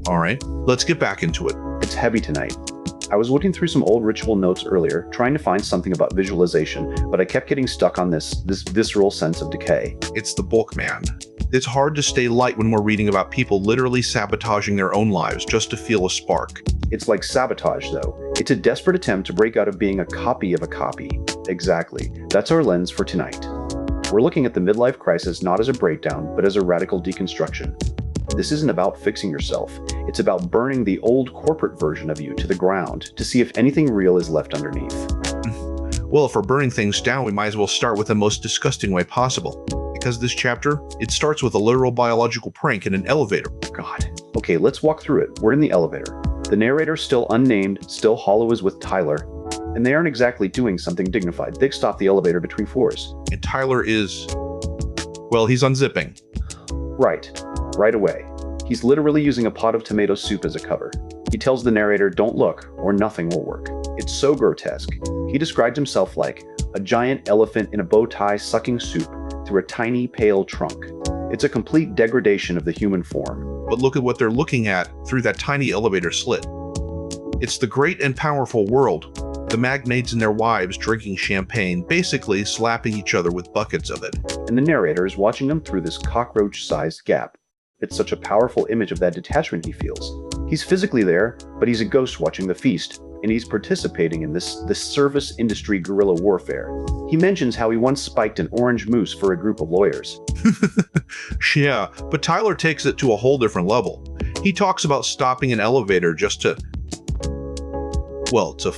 All right, let's get back into it. It's heavy tonight. I was looking through some old ritual notes earlier, trying to find something about visualization, but I kept getting stuck on this visceral sense of decay. It's the book, man. It's hard to stay light when we're reading about people literally sabotaging their own lives just to feel a spark. It's like sabotage, though. It's a desperate attempt to break out of being a copy of a copy. Exactly. That's our lens for tonight. We're looking at the midlife crisis not as a breakdown, but as a radical deconstruction. This isn't about fixing yourself. It's about burning the old corporate version of you to the ground to see if anything real is left underneath. Well, if we're burning things down, we might as well start with the most disgusting way possible. Because this chapter, it starts with a literal biological prank in an elevator. God. Okay, let's walk through it. We're in the elevator. The narrator, still unnamed, still hollow, is with Tyler. And they aren't exactly doing something dignified. They've stopped the elevator between floors. And Tyler is... well, he's unzipping. Right away. He's literally using a pot of tomato soup as a cover. He tells the narrator, don't look, or nothing will work. It's so grotesque. He describes himself like a giant elephant in a bow tie sucking soup through a tiny, pale trunk. It's a complete degradation of the human form. But look at what they're looking at through that tiny elevator slit. It's the great and powerful world. The magnates and their wives drinking champagne, basically slapping each other with buckets of it. And the narrator is watching them through this cockroach-sized gap. It's such a powerful image of that detachment he feels. He's physically there, but he's a ghost watching the feast, and he's participating in this service industry guerrilla warfare. He mentions how he once spiked an orange mousse for a group of lawyers. Yeah, but Tyler takes it to a whole different level. He talks about stopping an elevator just to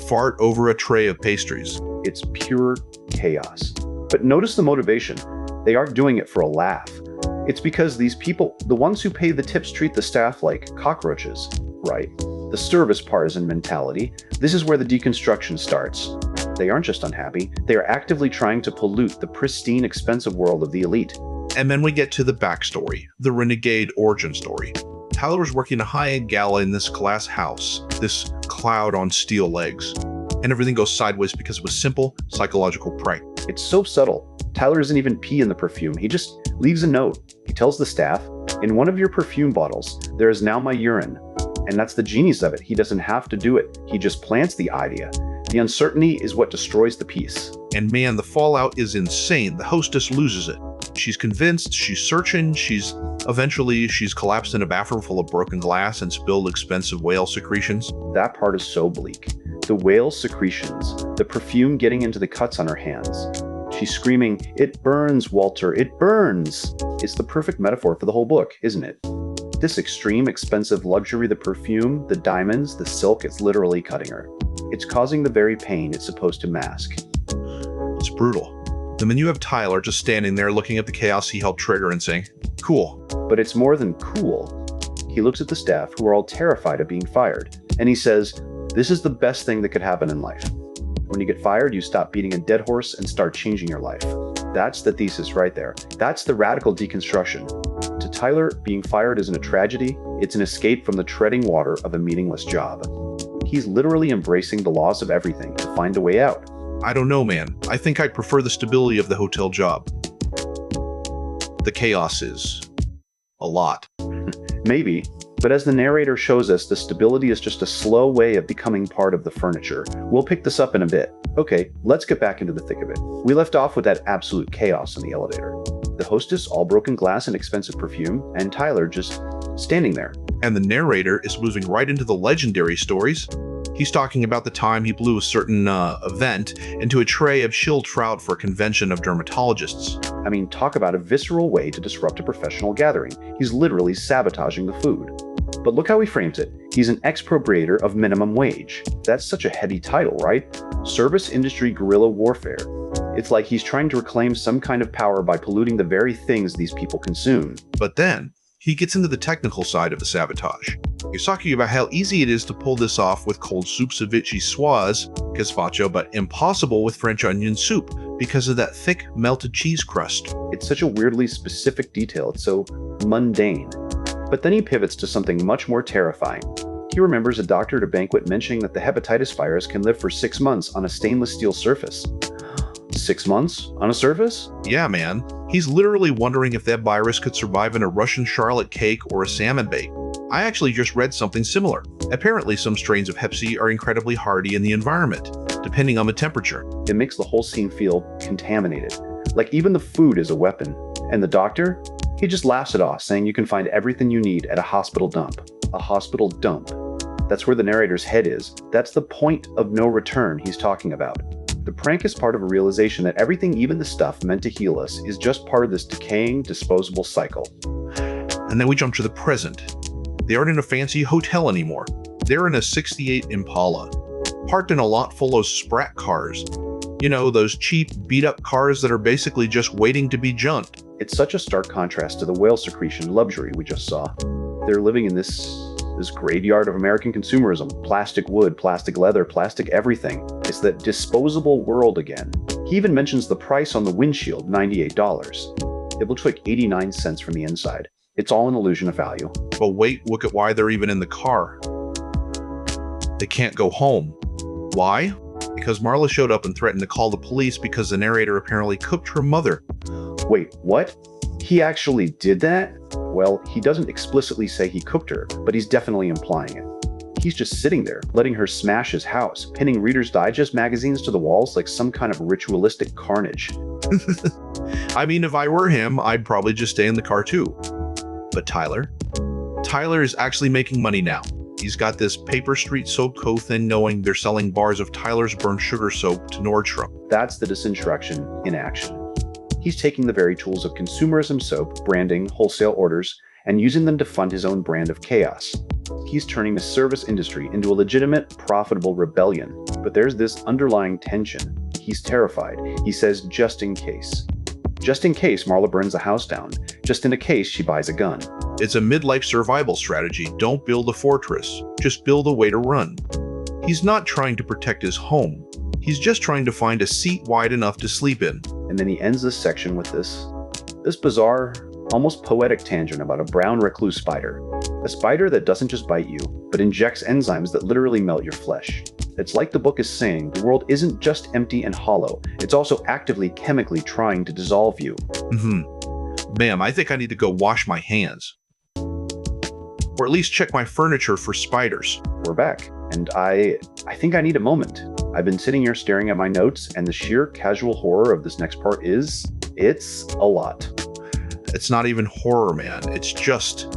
fart over a tray of pastries. It's pure chaos. But notice the motivation. They aren't doing it for a laugh. It's because these people, the ones who pay the tips, treat the staff like cockroaches, right? The service partisan mentality. This is where the deconstruction starts. They aren't just unhappy, they are actively trying to pollute the pristine, expensive world of the elite. And then we get to the backstory, the renegade origin story. Tyler is working a high-end gala in this glass house, this cloud on steel legs. And everything goes sideways because of a simple psychological prank. It's so subtle. Tyler doesn't even pee in the perfume. He just leaves a note. He tells the staff, in one of your perfume bottles, there is now my urine. And that's the genius of it. He doesn't have to do it. He just plants the idea. The uncertainty is what destroys the piece. And man, the fallout is insane. The hostess loses it. She's convinced, she's searching, she's collapsed in a bathroom full of broken glass and spilled expensive whale secretions. That part is so bleak. The whale secretions, the perfume getting into the cuts on her hands. She's screaming, "It burns, Walter, it burns!" It's the perfect metaphor for the whole book, isn't it? This extreme, expensive luxury, the perfume, the diamonds, the silk, it's literally cutting her. It's causing the very pain it's supposed to mask. It's brutal. And then you have Tyler just standing there looking at the chaos he helped trigger and saying, cool. But it's more than cool. He looks at the staff, who are all terrified of being fired, and he says, this is the best thing that could happen in life. When you get fired, you stop beating a dead horse and start changing your life. That's the thesis right there. That's the radical deconstruction. To Tyler, being fired isn't a tragedy, it's an escape from the treading water of a meaningless job. He's literally embracing the loss of everything to find a way out. I don't know, man. I think I'd prefer the stability of the hotel job. The chaos is a lot. Maybe, but as the narrator shows us, the stability is just a slow way of becoming part of the furniture. We'll pick this up in a bit. Okay, let's get back into the thick of it. We left off with that absolute chaos in the elevator. The hostess, all broken glass and expensive perfume, and Tyler just standing there. And the narrator is moving right into the legendary stories. He's talking about the time he blew a certain event into a tray of chilled trout for a convention of dermatologists. I mean, talk about a visceral way to disrupt a professional gathering. He's literally sabotaging the food. But look how he frames it. He's an expropriator of minimum wage. That's such a heady title, right? Service industry guerrilla warfare. It's like he's trying to reclaim some kind of power by polluting the very things these people consume. But then, he gets into the technical side of the sabotage. He's talking about how easy it is to pull this off with cold soup, ceviche, gazpacho, but impossible with French onion soup because of that thick, melted cheese crust. It's such a weirdly specific detail. It's so mundane. But then he pivots to something much more terrifying. He remembers a doctor at a banquet mentioning that the hepatitis virus can live for 6 months on a stainless steel surface. 6 months on a surface? Yeah, man. He's literally wondering if that virus could survive in a Russian charlotte cake or a salmon bake. I actually just read something similar. Apparently, some strains of Hep C are incredibly hardy in the environment, depending on the temperature. It makes the whole scene feel contaminated. Like even the food is a weapon. And the doctor? He just laughs it off, saying you can find everything you need at a hospital dump. A hospital dump. That's where the narrator's head is. That's the point of no return he's talking about. The prank is part of a realization that everything, even the stuff meant to heal us, is just part of this decaying, disposable cycle. And then we jump to the present. They aren't in a fancy hotel anymore. They're in a '68 Impala, parked in a lot full of sprat cars. You know, those cheap, beat-up cars that are basically just waiting to be junked. It's such a stark contrast to the whale secretion luxury we just saw. They're living in this graveyard of American consumerism. Plastic wood, plastic leather, plastic everything. It's that disposable world again. He even mentions the price on the windshield, $98. It looks like 89 cents from the inside. It's all an illusion of value. But wait, look at why they're even in the car. They can't go home. Why? Because Marla showed up and threatened to call the police because the narrator apparently cooked her mother. Wait, what? He actually did that? Well, he doesn't explicitly say he cooked her, but he's definitely implying it. He's just sitting there, letting her smash his house, pinning Reader's Digest magazines to the walls like some kind of ritualistic carnage. I mean, if I were him, I'd probably just stay in the car too. But Tyler is actually making money now. He's got this Paper Street Soap Co. thing knowing they're selling bars of Tyler's burnt sugar soap to Nordstrom. That's the disinstruction in action. He's taking the very tools of consumerism soap, branding, wholesale orders, and using them to fund his own brand of chaos. He's turning the service industry into a legitimate, profitable rebellion. But there's this underlying tension. He's terrified. He says, just in case. Just in case Marla burns the house down. Just in a case she buys a gun. It's a midlife survival strategy. Don't build a fortress. Just build a way to run. He's not trying to protect his home. He's just trying to find a seat wide enough to sleep in. And then he ends this section with this bizarre, almost poetic tangent about a brown recluse spider. A spider that doesn't just bite you, but injects enzymes that literally melt your flesh. It's like the book is saying, the world isn't just empty and hollow, it's also actively, chemically trying to dissolve you. Ma'am, I think I need to go wash my hands. Or at least check my furniture for spiders. We're back, and I think I need a moment. I've been sitting here staring at my notes, and the sheer casual horror of this next part it's a lot. It's not even horror, man. It's just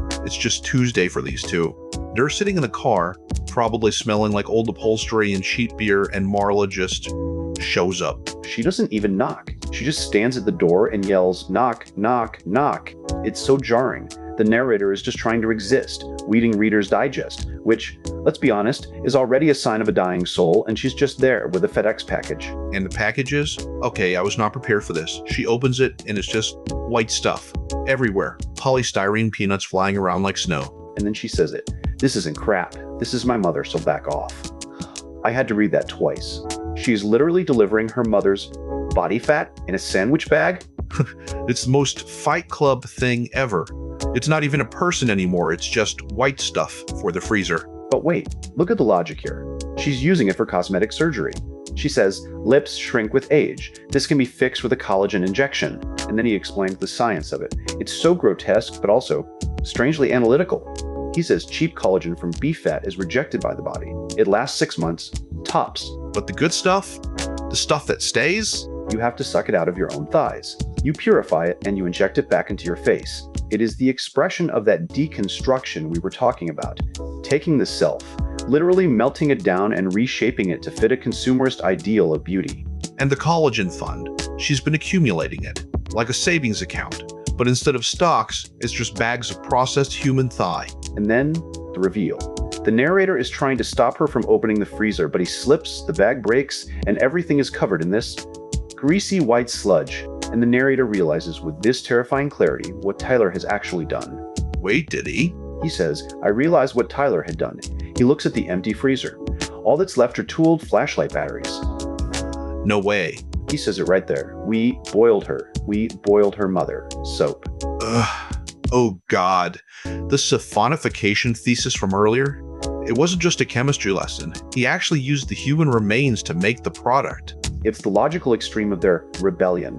Tuesday for these two. They're sitting in a car, probably smelling like old upholstery and cheap beer, and Marla just shows up. She doesn't even knock. She just stands at the door and yells, knock, knock, knock. It's so jarring. The narrator is just trying to exist, reading Reader's Digest, which, let's be honest, is already a sign of a dying soul, and she's just there with a FedEx package. And the package is? Okay, I was not prepared for this. She opens it, and it's just white stuff. Everywhere. Polystyrene peanuts flying around like snow. And then she says it. This isn't crap. This is my mother, so back off. I had to read that twice. She's literally delivering her mother's body fat in a sandwich bag? It's the most Fight Club thing ever. It's not even a person anymore, it's just white stuff for the freezer. But wait, look at the logic here. She's using it for cosmetic surgery. She says, lips shrink with age. This can be fixed with a collagen injection. And then he explains the science of it. It's so grotesque, but also strangely analytical. He says cheap collagen from beef fat is rejected by the body. It lasts 6 months, tops. But the good stuff? The stuff that stays? You have to suck it out of your own thighs. You purify it and you inject it back into your face. It is the expression of that deconstruction we were talking about. Taking the self, literally melting it down and reshaping it to fit a consumerist ideal of beauty. And the collagen fund. She's been accumulating it, like a savings account. But instead of stocks, it's just bags of processed human thigh. And then, the reveal. The narrator is trying to stop her from opening the freezer, but he slips, the bag breaks, and everything is covered in this greasy white sludge. And the narrator realizes with this terrifying clarity what Tyler has actually done. Wait, did he? He says, I realized what Tyler had done. He looks at the empty freezer. All that's left are tooled flashlight batteries. No way. He says it right there. We boiled her. We boiled her mother. Soap. Ugh. Oh God. The siphonification thesis from earlier? It wasn't just a chemistry lesson. He actually used the human remains to make the product. It's the logical extreme of their rebellion.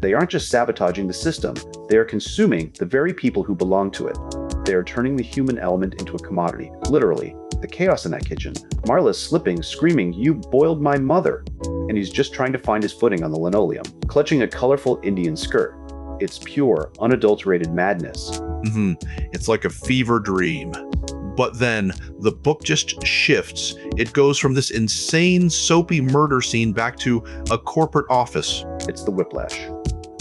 They aren't just sabotaging the system, they are consuming the very people who belong to it. They are turning the human element into a commodity. Literally, the chaos in that kitchen. Marla's slipping, screaming, "You boiled my mother!" And he's just trying to find his footing on the linoleum, clutching a colorful Indian skirt. It's pure, unadulterated madness. It's like a fever dream. But then the book just shifts. It goes from this insane, soapy murder scene back to a corporate office. It's the whiplash.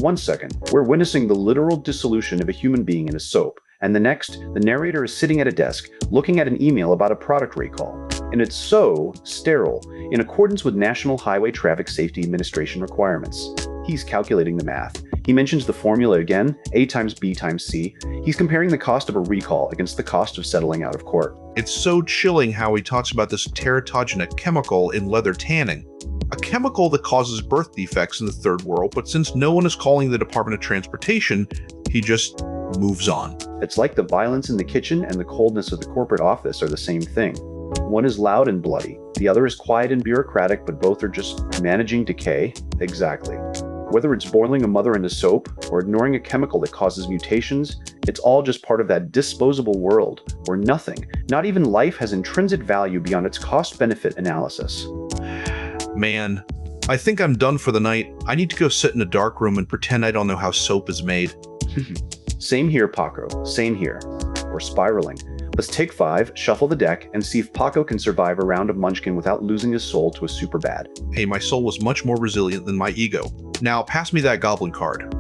1 second, we're witnessing the literal dissolution of a human being in a soap, and the next, the narrator is sitting at a desk, looking at an email about a product recall. And it's so sterile, in accordance with National Highway Traffic Safety Administration requirements. He's calculating the math. He mentions the formula again, A times B times C. He's comparing the cost of a recall against the cost of settling out of court. It's so chilling how he talks about this teratogenic chemical in leather tanning. A chemical that causes birth defects in the third world, but since no one is calling the Department of Transportation, he just moves on. It's like the violence in the kitchen and the coldness of the corporate office are the same thing. One is loud and bloody, the other is quiet and bureaucratic, but both are just managing decay. Exactly. Whether it's boiling a mother into soap or ignoring a chemical that causes mutations, it's all just part of that disposable world where nothing, not even life, has intrinsic value beyond its cost-benefit analysis. Man, I think I'm done for the night. I need to go sit in a dark room and pretend I don't know how soap is made. Same here, Paco. Same here. We're spiraling. Let's take 5, shuffle the deck, and see if Paco can survive a round of Munchkin without losing his soul to a super bad. Hey, my soul was much more resilient than my ego. Now, pass me that goblin card.